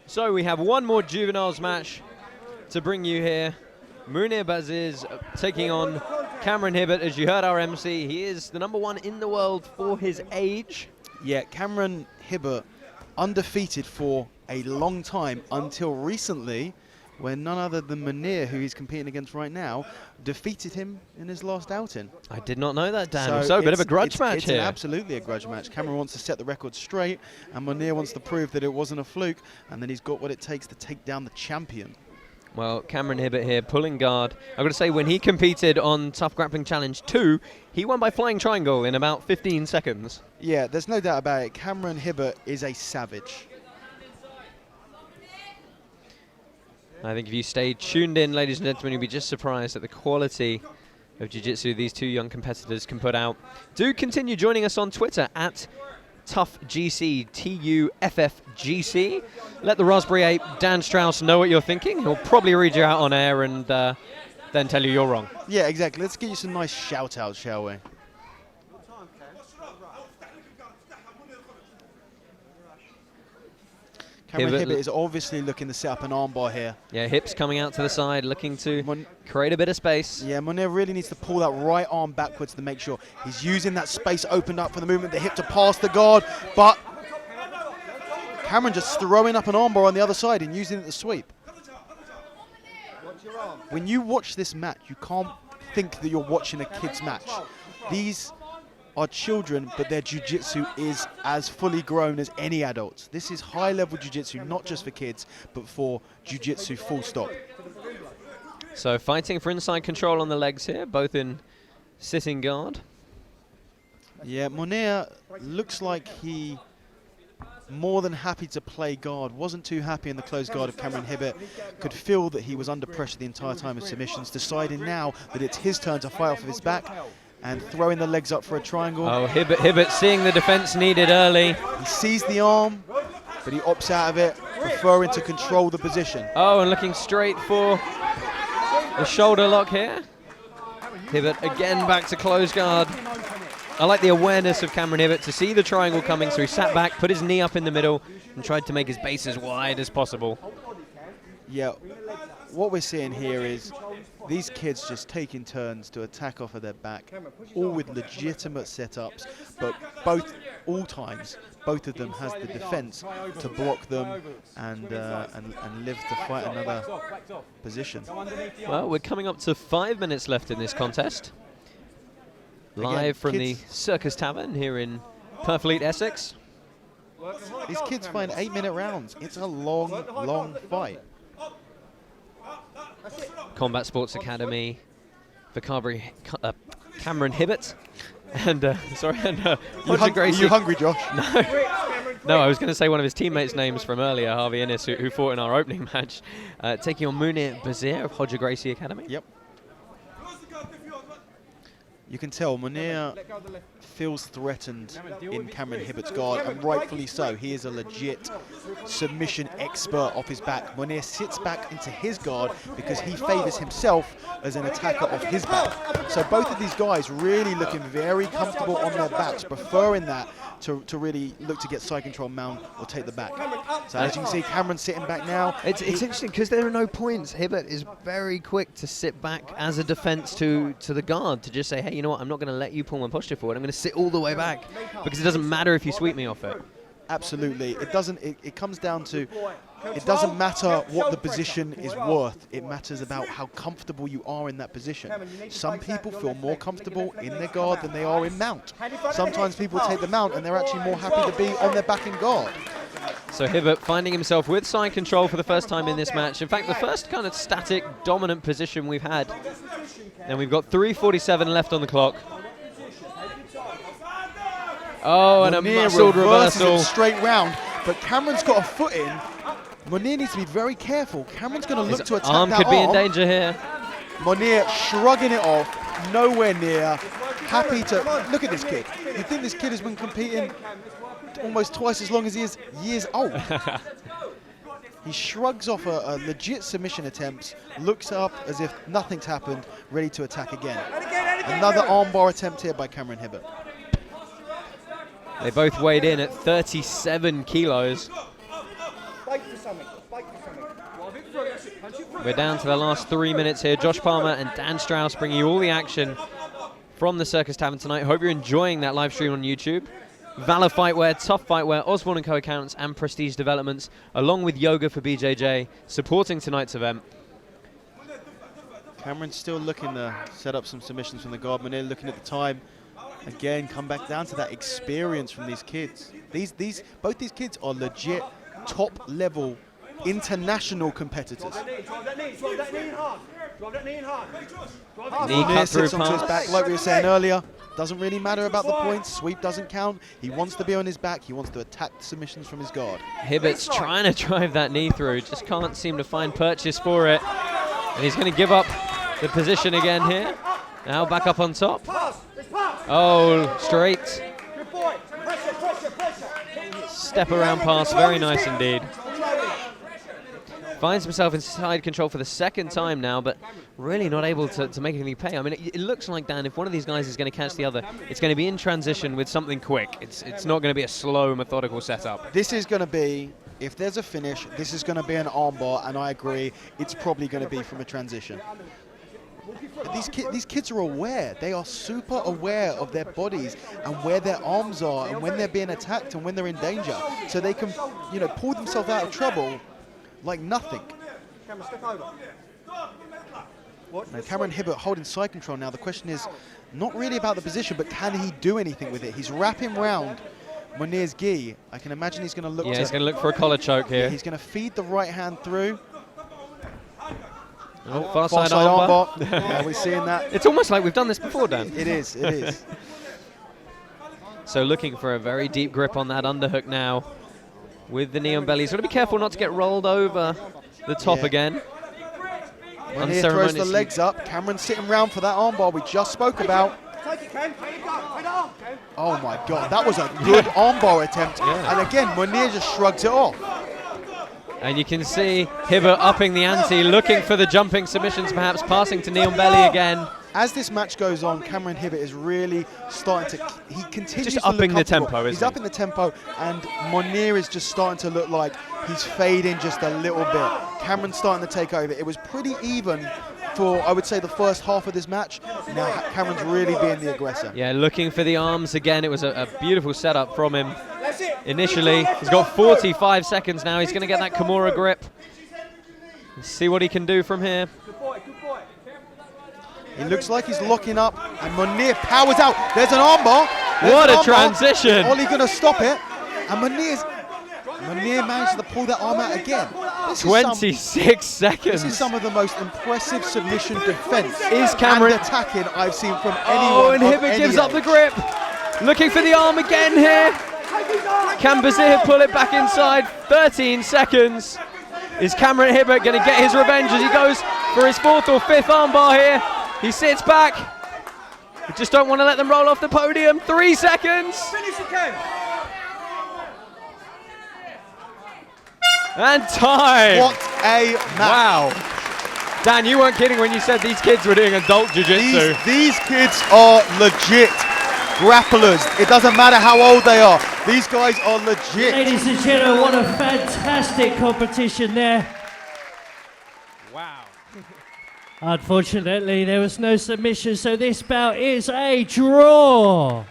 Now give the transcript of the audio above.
So we have one more juveniles match to bring you here. Mounir Baaziz taking on Cameron Hibbert. As you heard our MC, he is the #1 in the world for his age. Yeah, Cameron Hibbert undefeated for a long time until recently, when none other than Mounir, who he's competing against right now, defeated him in his last outing. I did not know that, Dan. So a bit of a grudge match here. It's absolutely a grudge match. Cameron wants to set the record straight, and Mounir wants to prove that it wasn't a fluke, and that he's got what it takes to take down the champion. Well, Cameron Hibbert here pulling guard. I've got to say, when he competed on Tough Grappling Challenge 2, he won by flying triangle in about 15 seconds. Yeah, there's no doubt about it. Cameron Hibbert is a savage. I think if you stay tuned in, ladies and gentlemen, you'll be just surprised at the quality of jiu-jitsu these two young competitors can put out. Do continue joining us on Twitter at TuffGC, TUFFGC. Let the Raspberry Ape, Dan Strauss, know what you're thinking. He'll probably read you out on air and then tell you you're wrong. Yeah, exactly. Let's get you some nice shout-outs, shall we? Cameron Hibbert is obviously looking to set up an armbar here. Yeah, hips coming out to the side, looking to create a bit of space. Yeah, Mounir really needs to pull that right arm backwards to make sure he's using that space opened up for the movement, the hip to pass the guard, but Cameron just throwing up an armbar on the other side and using it to sweep. When you watch this match, you can't think that you're watching a kid's match. These are children, but their jiu-jitsu is as fully grown as any adults. This is high-level jiu-jitsu, not just for kids, but for jiu-jitsu full stop. So fighting for inside control on the legs here, both in sitting guard. Yeah, Mounir looks like he more than happy to play guard. Wasn't too happy in the closed guard of Cameron Hibbert. Could feel that he was under pressure the entire time of submissions, deciding now that it's his turn to fight off of his back and throwing the legs up for a triangle. Oh, Hibbert seeing the defense needed early. He sees the arm, but he opts out of it, preferring to control the position. Oh, and looking straight for the shoulder lock here. Hibbert again back to close guard. I like the awareness of Cameron Hibbert to see the triangle coming, so he sat back, put his knee up in the middle, and tried to make his base as wide as possible. Yeah, what we're seeing here is these kids just taking turns to attack off of their back, all with legitimate setups, but all times, both of them has the defense to block them and live to fight another position. Well, we're coming up to 5 minutes left in this contest. Live from the Circus Tavern here in Purfleet, Essex. These kids find 8-minute rounds. It's a long, long fight. Combat Sports Academy, Cameron Hibbert, and Are you hungry, Josh? No, I was going to say one of his teammates' names from earlier, Harvey Innes, who fought in our opening match, taking on Mounir Baaziz of Hodger Gracie Academy. Yep. You can tell Mounir feels threatened in Cameron Hibbert's guard, and rightfully so. He is a legit submission expert off his back. Mounir sits back into his guard because he favours himself as an attacker off his back. So both of these guys really looking very comfortable on their backs, preferring that to really look to get side control, mount, or take the back. So as you can see, Cameron sitting back now. It's interesting because there are no points. Hibbert is very quick to sit back as a defense to the guard, to just say, hey, you know what, I'm not going to let you pull my posture forward. I'm going to sit all the way back because it doesn't matter if you sweep me off it. Absolutely. It doesn't. It comes down to, it doesn't matter what the position is worth. It matters about how comfortable you are in that position. Some people feel more comfortable in their guard than they are in mount. Sometimes people take the mount and they're actually more happy to be on their back in guard. So Hibbert finding himself with side control for the first time in this match. In fact, the first kind of static, dominant position we've had. And we've got 3:47 left on the clock. Oh, and a muscled reversal. Straight round, but Cameron's got a foot in. Mounir needs to be very careful. Cameron's going to look to attack arm that could be in danger here. Mounir shrugging it off, nowhere near. Happy to look at this kid. You think this kid has been competing almost twice as long as he is years old. He shrugs off a legit submission attempt, looks up as if nothing's happened, ready to attack again. Another armbar attempt here by Cameron Hibbert. They both weighed in at 37 kilos. We're down to the last 3 minutes here. Josh Palmer and Dan Strauss bringing you all the action from the Circus Tavern tonight. Hope you're enjoying that live stream on YouTube. Valor Fightwear, Tuff Fightwear, Osborne & Co. Accounts, and Prestige Developments, along with Yoga for BJJ, supporting tonight's event. Cameron's still looking to set up some submissions from the guard. Mounir looking at the time. Again, come back down to that experience from these kids. Both these kids are legit top-level international competitors. Knee cut through sits onto his pass. back, like we were saying earlier. Doesn't really matter about the points. Sweep doesn't count. He wants to be on his back. He wants to attack the submissions from his guard. Hibbert's trying to drive that knee through, just can't seem to find purchase for it. And he's going to give up the position again here. Now back up on top. Oh, straight. Step around pass, very nice indeed. Finds himself in side control for the second time now, but really not able to make anything pay. I mean, it looks like, Dan, if one of these guys is going to catch the other, it's going to be in transition with something quick. It's not going to be a slow, methodical setup. This is going to be, if there's a finish, this is going to be an armbar, and I agree, it's probably going to be from a transition. These kids are aware. They are super aware of their bodies and where their arms are and when they're being attacked and when they're in danger. So they can, pull themselves out of trouble like nothing. Now, Cameron Hibbert holding side control now. The question is not really about the position, but can he do anything with it? He's wrapping round Mounir's gi. I can imagine he's going to look. Yeah, he's going to look for a collar choke here. Yeah, he's going to feed the right hand through. Oh, far side armbar. Yeah, we're seeing that. It's almost like we've done this before, Dan. It is, it is. So looking for a very deep grip on that underhook now with the knee on belly. He's got to be careful not to get rolled over the top again. Mounir throws the legs up. Cameron sitting round for that armbar we just spoke about. Oh my God, that was a good armbar attempt. Yeah. And again, Mounir just shrugs it off. And you can see Hibbert upping the ante, looking for the jumping submissions, perhaps passing to knee on belly again. As this match goes on, Cameron Hibbert is really starting to, he continues just to upping look the tempo, isn't he? He's upping the tempo, and Mounir is just starting to look like he's fading just a little bit. Cameron's starting to take over. It was pretty even for, I would say, the first half of this match. Now Cameron's really being the aggressor. Yeah, looking for the arms again. It was a beautiful setup from him initially. He's got 45 seconds now. He's going to get that Kimura grip. Let's see what he can do from here. He looks like he's locking up, and Mounir powers out. There's an armbar. What a transition. Ollie going to stop it, and Mounir managed to pull that arm out again. 26 seconds. This is some of the most impressive submission defense and attacking I've seen from anyone. Oh, and Hibbert gives up the grip. Looking for the arm again here. Can Baaziz pull it back inside? 13 seconds. Is Cameron Hibbert going to get his revenge as he goes for his fourth or fifth armbar here? He sits back. We just don't want to let them roll off the podium. 3 seconds. Finish again. And time. What a match. Wow. Dan, you weren't kidding when you said these kids were doing adult jiu-jitsu. These kids are legit grapplers. It doesn't matter how old they are. These guys are legit. Ladies and gentlemen, what a fantastic competition there. Wow. Unfortunately, there was no submission, so this bout is a draw.